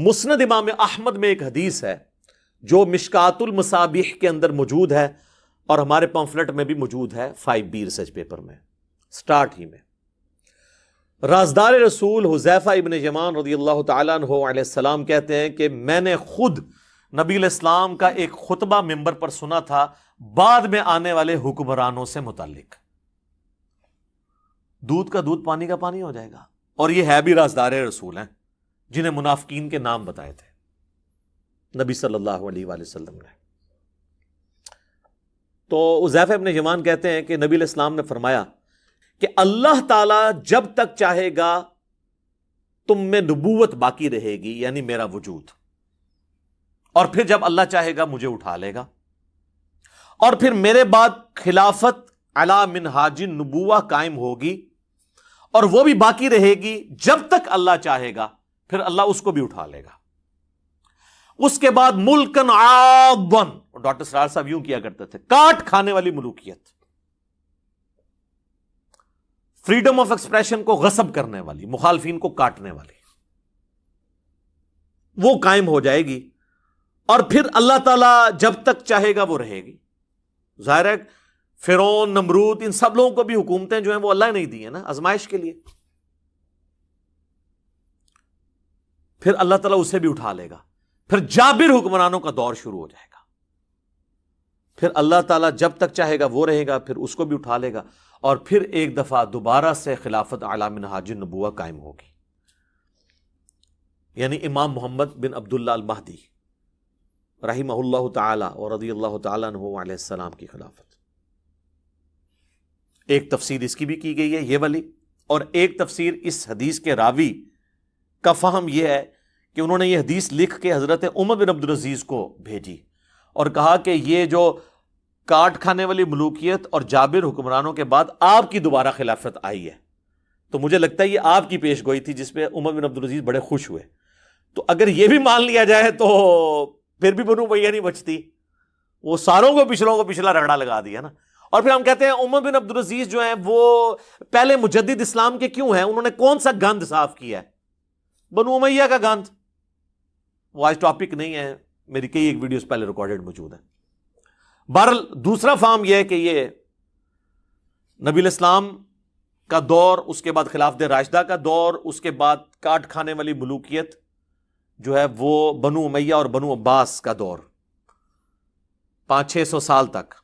مسند امام احمد میں ایک حدیث ہے جو مشکات المصابیح کے اندر موجود ہے اور ہمارے پمفلٹ میں بھی موجود ہے 5B ریسرچ پیپر میں سٹارٹ ہی میں. رازدار رسول حذیفہ ابن یمان رضی اللہ تعالیٰ عنہ علیہ السلام کہتے ہیں کہ میں نے خود نبی علیہ السلام کا ایک خطبہ ممبر پر سنا تھا بعد میں آنے والے حکمرانوں سے متعلق. دودھ کا دودھ پانی کا پانی ہو جائے گا. اور یہ ہے بھی رازدار رسول ہیں جنہیں منافقین کے نام بتائے تھے نبی صلی اللہ علیہ وآلہ وسلم نے. تو حذیفہ ابن یمان کہتے ہیں کہ نبی علیہ السلام نے فرمایا کہ اللہ تعالیٰ جب تک چاہے گا تم میں نبوت باقی رہے گی، یعنی میرا وجود، اور پھر جب اللہ چاہے گا مجھے اٹھا لے گا، اور پھر میرے بعد خلافت علی منہاج النبوہ قائم ہوگی اور وہ بھی باقی رہے گی جب تک اللہ چاہے گا، پھر اللہ اس کو بھی اٹھا لے گا. اس کے بعد ملکن عاضن، ڈاکٹر سرار صاحب یوں کیا کرتے تھے، کاٹ کھانے والی ملوکیت، فریڈم آف ایکسپریشن کو غصب کرنے والی، مخالفین کو کاٹنے والی، وہ قائم ہو جائے گی. اور پھر اللہ تعالیٰ جب تک چاہے گا وہ رہے گی. ظاہر ہے فرعون، نمرود، ان سب لوگوں کو بھی حکومتیں جو ہیں وہ اللہ نے نہیں دی ہیں نا، آزمائش کے لیے. پھر اللہ تعالیٰ اسے بھی اٹھا لے گا. پھر جابر حکمرانوں کا دور شروع ہو جائے گا. پھر اللہ تعالیٰ جب تک چاہے گا وہ رہے گا، پھر اس کو بھی اٹھا لے گا، اور پھر ایک دفعہ دوبارہ سے خلافت علی منہاج النبوہ قائم ہوگی، یعنی امام محمد بن عبداللہ المہدی رحمہ اللہ تعالی اور رضی اللہ تعالیٰ عنہ علیہ السلام کی خلافت. ایک تفسیر اس کی بھی کی گئی ہے یہ والی، اور ایک تفسیر اس حدیث کے راوی کا فہم یہ ہے کہ انہوں نے یہ حدیث لکھ کے حضرت عمر بن عبدالعزیز کو بھیجی اور کہا کہ یہ جو کاٹ کھانے والی ملوکیت اور جابر حکمرانوں کے بعد آپ کی دوبارہ خلافت آئی ہے، تو مجھے لگتا ہے یہ آپ کی پیش گوئی تھی جس پہ عمر بن عبدالعزیز بڑے خوش ہوئے. تو اگر یہ بھی مان لیا جائے تو پھر بھی بنو امیہ نہیں بچتی، وہ ساروں کو پچھلوں کو پچھلا رگڑا لگا دیا نا. اور پھر ہم کہتے ہیں عمر بن عبدالعزیز جو ہیں وہ پہلے مجدد اسلام کے کیوں ہیں؟ انہوں نے کون سا گند صاف کیا ہے؟ بنو امیہ کا گند. وہ آج ٹاپک نہیں ہے، میری کئی ایک ویڈیوز پہلے ریکارڈڈ موجود ہیں. بہرحال دوسرا فہم یہ ہے کہ یہ نبی علیہ السلام کا دور، اس کے بعد خلافت راشدہ کا دور، اس کے بعد کاٹ کھانے والی ملوکیت جو ہے وہ بنو امیہ اور بنو عباس کا دور 500-600 سال تک،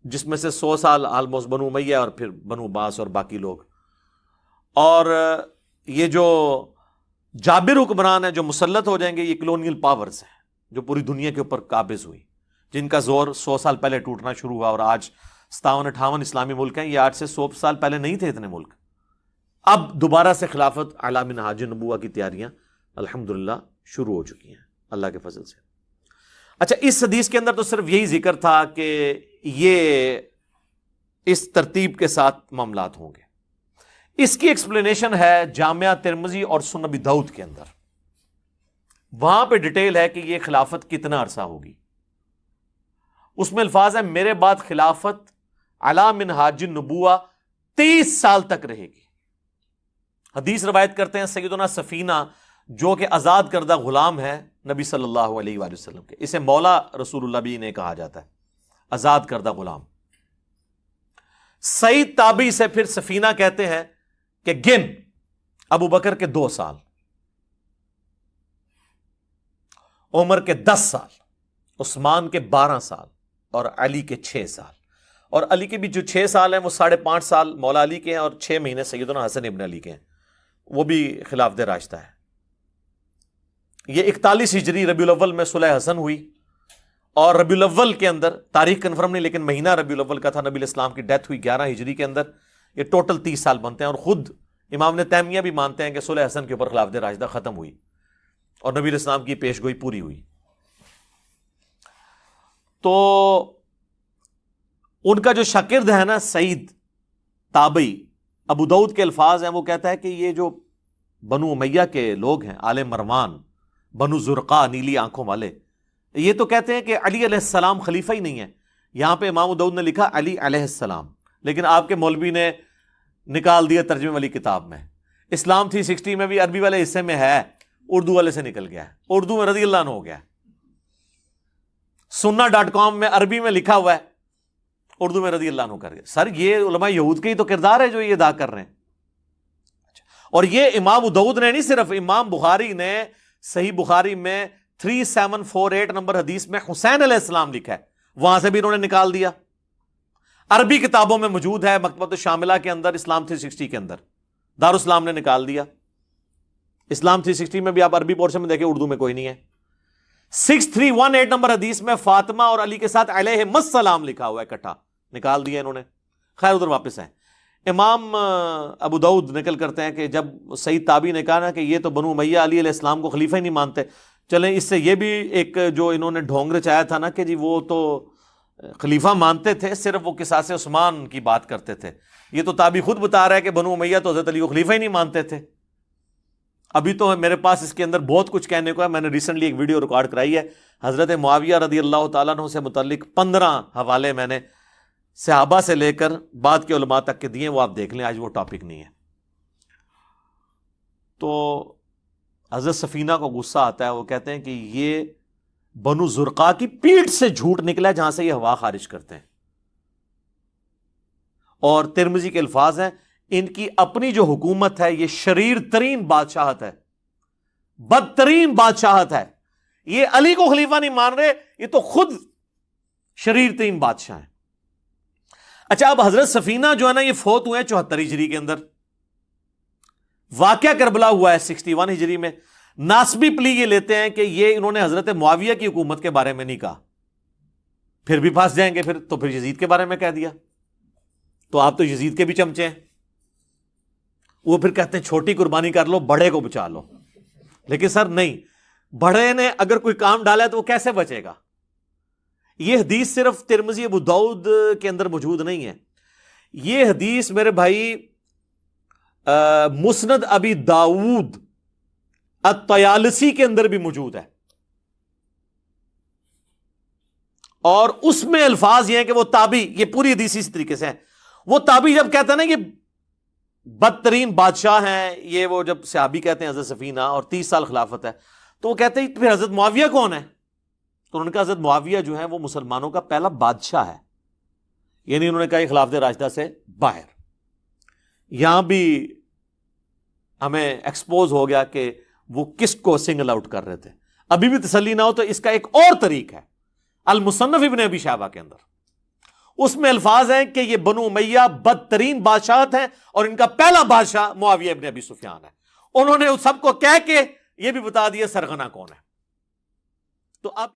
جس میں سے 100 سال آلموسٹ بنو امیہ اور پھر بنو عباس اور باقی لوگ. اور یہ جو جابر حکمران ہیں جو مسلط ہو جائیں گے، یہ کلونیل پاورز ہیں جو پوری دنیا کے اوپر قابض ہوئی، جن کا زور 100 سال پہلے ٹوٹنا شروع ہوا، اور آج 57-58 اسلامی ملک ہیں. یہ 8 سے 100 سال پہلے نہیں تھے اتنے ملک. اب دوبارہ سے خلافت علی منہاج النبوہ کی تیاریاں الحمدللہ شروع ہو چکی ہیں اللہ کے فضل سے. اچھا، اس حدیث کے اندر تو صرف یہی ذکر تھا کہ یہ اس ترتیب کے ساتھ معاملات ہوں گے. اس کی ایکسپلینیشن ہے جامعہ ترمذی اور سنن ابی داؤد کے اندر. وہاں پہ ڈیٹیل ہے کہ یہ خلافت کتنا عرصہ ہوگی. اس میں الفاظ ہیں میرے بعد خلافت علی منہاج النبوہ 30 سال تک رہے گی. حدیث روایت کرتے ہیں سیدنا سفینہ جو کہ آزاد کردہ غلام ہے نبی صلی اللہ علیہ وآلہ وسلم کے، اسے مولا رسول اللہ بھی نے کہا جاتا ہے، آزاد کردہ غلام. سعید تابعی سے پھر سفینہ کہتے ہیں کہ گن ابو بکر کے 2 سال، عمر کے 10 سال، عثمان کے 12 سال اور علی کے 6 سال. اور علی کے بھی جو 6 سال ہیں وہ 5.5 سال مولا علی کے ہیں اور 6 مہینے سیدنا حسن ابن علی کے ہیں، وہ بھی خلافت راشدہ ہے. یہ 41 ہجری ربیع الاول میں صلح حسن ہوئی، اور ربیع الاول کے اندر تاریخ کنفرم نہیں لیکن مہینہ ربیع الاول کا تھا. نبی علیہ السلام کی ڈیتھ ہوئی 11 ہجری کے اندر. یہ ٹوٹل 30 سال بنتے ہیں، اور خود امام ابن تیمیہ بھی مانتے ہیں کہ صلح حسن کے اوپر خلافت راشدہ ختم ہوئی اور نبی علیہ السلام کی پیش گوئی پوری ہوئی. تو ان کا جو شاگرد ہے نا سعید تابعی، ابو داؤد کے الفاظ ہیں، وہ کہتا ہے کہ یہ جو بنو امیہ کے لوگ ہیں، آل مروان، بنو زرقا، نیلی آنکھوں والے، یہ تو کہتے ہیں کہ علی علیہ السلام خلیفہ ہی نہیں ہے. یہاں پہ امام داؤد نے لکھا علی علیہ السلام، لیکن آپ کے مولوی نے نکال دیا ترجمے والی کتاب میں. اسلام 360 میں بھی عربی والے حصے میں ہے اردو والے سے نکل گیا ہے, اردو میں رضی اللہ عنہ ہو گیا ہے. sunna.com میں عربی میں لکھا ہوا ہے, اردو میں رضی اللہ عنہ کر گیا. سر یہ علماء یہود کے ہی تو کردار ہے جو یہ ادا کر رہے ہیں. اور یہ امام ابو داؤد نے نہیں, صرف امام بخاری نے صحیح بخاری میں 3748 نمبر حدیث میں حسین علیہ السلام لکھا ہے, وہاں سے بھی انہوں نے نکال دیا. عربی کتابوں میں موجود ہے, مکتبۃ الشاملہ کے اندر, اسلام 360 کے اندر دارالاسلام نے نکال دیا. اسلام 360 میں بھی آپ عربی پورشن میں دیکھیں, اردو میں کوئی نہیں ہے. 6318 نمبر حدیث میں فاطمہ اور علی کے ساتھ علیہم السلام لکھا ہوا ہے, اکٹھا نکال دیا انہوں نے. خیر ادھر واپس ہیں. امام ابو داؤد نقل کرتے ہیں کہ جب سعید تابعی نے کہا نا کہ یہ تو بنو امیہ علی علیہ السلام کو خلیفہ ہی نہیں مانتے, چلیں اس سے یہ بھی ایک جو انہوں نے ڈھونگ رچایا تھا نا کہ جی وہ تو خلیفہ مانتے تھے, صرف وہ قصاص عثمان کی بات کرتے تھے. یہ تو تابعی خود بتا رہا ہے کہ بنو امیہ تو حضرت علی کو خلیفہ ہی نہیں مانتے تھے. ابھی تو میرے پاس اس کے اندر بہت کچھ کہنے کو ہے. میں نے ریسنٹلی ایک ویڈیو ریکارڈ کرائی ہے, حضرت معاویہ رضی اللہ تعالیٰ عنہ سے متعلق 15 حوالے میں نے صحابہ سے لے کر بعد کے علماء تک کے دیے, وہ آپ دیکھ لیں, آج وہ ٹاپک نہیں ہے. تو حضرت سفینہ کو غصہ آتا ہے, وہ کہتے ہیں کہ یہ بنو زرقا کی پیٹھ سے جھوٹ نکلا ہے جہاں سے یہ ہوا خارج کرتے ہیں. اور ترمذی کے الفاظ ہیں, ان کی اپنی جو حکومت ہے یہ شریر ترین بادشاہت ہے, بدترین بادشاہت ہے. یہ علی کو خلیفہ نہیں مان رہے, یہ تو خود شریر ترین بادشاہ ہیں. اچھا اب حضرت سفینہ جو ہے نا یہ فوت ہوئے ہیں 74 ہجری کے اندر, واقعہ کربلا ہوا ہے 61 ہجری میں. ناسبی پلی یہ لیتے ہیں کہ یہ انہوں نے حضرت معاویہ کی حکومت کے بارے میں نہیں کہا, پھر بھی پھنس جائیں گے پھر یزید کے بارے میں کہہ دیا, تو آپ تو یزید کے بھی چمچے ہیں. وہ پھر کہتے ہیں چھوٹی قربانی کر لو, بڑے کو بچا لو. لیکن سر نہیں, بڑے نے اگر کوئی کام ڈالا ہے تو وہ کیسے بچے گا؟ یہ حدیث صرف ترمذی ابو داؤد کے اندر موجود نہیں ہے, یہ حدیث میرے بھائی مسند ابی داؤد الطیالسی کے اندر بھی موجود ہے. اور اس میں الفاظ یہ ہیں کہ وہ تابعی, یہ پوری حدیث اسی طریقے سے ہے, وہ تابعی جب کہتا ہے نا کہ بدترین بادشاہ ہیں, یہ وہ جب صحابی کہتے ہیں حضرت سفینہ اور 30 سال خلافت ہے, تو وہ کہتے ہیں پھر حضرت معاویہ کون ہے؟ تو انہوں نے کہا حضرت معاویہ جو ہے وہ مسلمانوں کا پہلا بادشاہ ہے, یعنی انہوں نے کہا یہ خلافت راشدہ سے باہر. یہاں بھی ہمیں ایکسپوز ہو گیا کہ وہ کس کو سنگل آؤٹ کر رہے تھے. ابھی بھی تسلی نہ ہو تو اس کا ایک اور طریق ہے المصنف ابن ابی شیبہ کے اندر, اس میں الفاظ ہیں کہ یہ بنو امیہ بدترین بادشاہت ہیں اور ان کا پہلا بادشاہ معاویہ ابن ابی سفیان ہے. انہوں نے اس سب کو کہہ کے یہ بھی بتا دیا سرغنہ کون ہے. تو اب